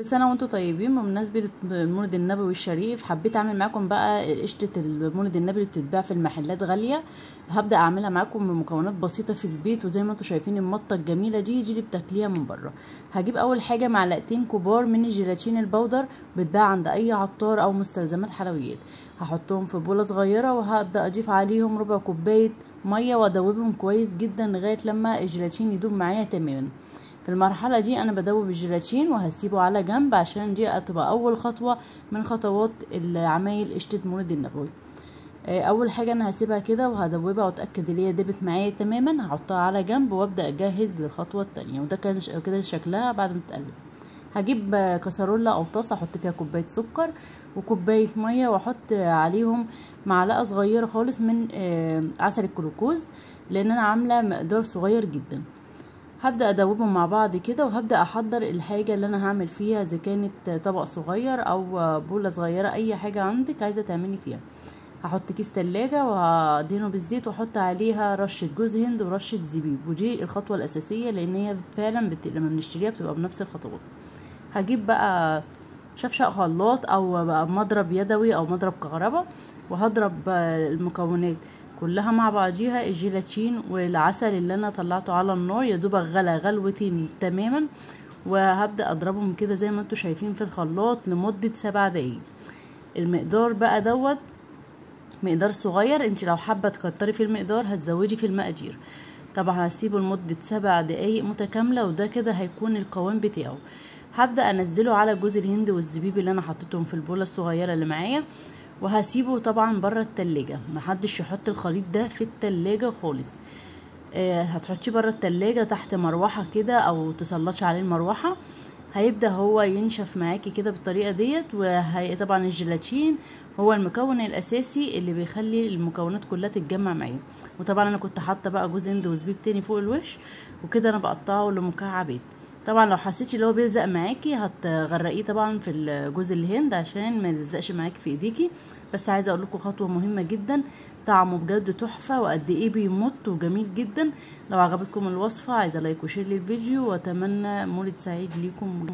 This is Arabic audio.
كل سنة وانتم طيبين. بمناسبة المولد النبوي الشريف حبيت اعمل معاكم بقى قشطة المولد النبوي اللي بتتباع في المحلات غالية. هبدأ اعملها معاكم بمكونات بسيطة في البيت، وزي ما انتم شايفين المطة الجميلة دي اللي بتاكليها من بره. هجيب اول حاجة معلقتين كبار من الجيلاتين البودر، بتباع عند اي عطار او مستلزمات حلويات. هحطهم في بولة صغيرة وهبدأ اضيف عليهم ربع كوباية مية وادوبهم كويس جدا لغاية لما الجيلاتين يدوب معايا تماما. في المرحلة دي انا بدوب الجيلاتين وهسيبه على جنب، عشان دي هتبقى اول خطوة من خطوات العمايل قشطة مولد النبوي. اول حاجة انا هسيبها كده وهدوبها واتأكد ان هي دبت معايا تماما، هحطها على جنب وابدأ اجهز للخطوة التانية. وده كان كده شكلها بعد ما تقلب. هجيب كسرولة او طاسة احط فيها كوباية سكر وكوباية مية، واحط عليهم معلقة صغيرة خالص من عسل الجلوكوز، لان انا عاملة مقدار صغير جدا. هبدأ ادوبهم مع بعض كده، وهبدأ احضر الحاجة اللي انا هعمل فيها، اذا كانت طبق صغير او بولة صغيرة، اي حاجة عندك عايزة تعملي فيها. هحط كيس تلاجة وهدهنه بالزيت واحط عليها رشة جوز هند ورشة زبيب، ودي الخطوة الاساسية لان هي فعلا لما بنشتريها بتبقى بنفس الخطوات. هجيب بقى شفشق خلاط او بقى مضرب يدوي او مضرب كهرباء، وهضرب المكونات كلها مع بعضيها، الجيلاتين والعسل اللي انا طلعته على النار يا دوبك غلى غلوتين تماما، وهبدأ اضربهم كده زي ما انتم شايفين في الخلاط لمدة 7 دقايق. المقدار بقى دوت مقدار صغير، انت لو حابة تكتري في المقدار هتزودي في المقادير. طبعا هسيبه لمدة 7 دقايق متكاملة، وده كده هيكون القوام بتاعه. هبدأ انزله على جوز الهند والزبيب اللي انا حطيتهم في البولة الصغيرة اللي معايا، وهسيبه طبعا بره التلاجة. محدش يحط الخليط ده في التلاجة خالص. هتحطيه بره التلاجة تحت مروحة كده او تسلطش عليه المروحة، هيبدأ هو ينشف معاكي كده بالطريقة ديت. وهي طبعا الجيلاتين هو المكون الاساسي اللي بيخلي المكونات كلها تتجمع معايا. وطبعا انا كنت حاطه بقى جوز هند وزبيب تاني فوق الوش، وكده انا بقطعه لمكعبات. طبعا لو حسيتي اللي هو بيلزق معاكي هتغرقيه طبعا في جوز الهند عشان ما يلزقش معاكي في ايديكي. بس عايزه اقول لكم خطوه مهمه جدا، طعمه بجد تحفه وقد ايه بيمط وجميل جدا. لو عجبتكم الوصفه عايزه لايك وشير للفيديو، واتمنى مولد سعيد ليكم.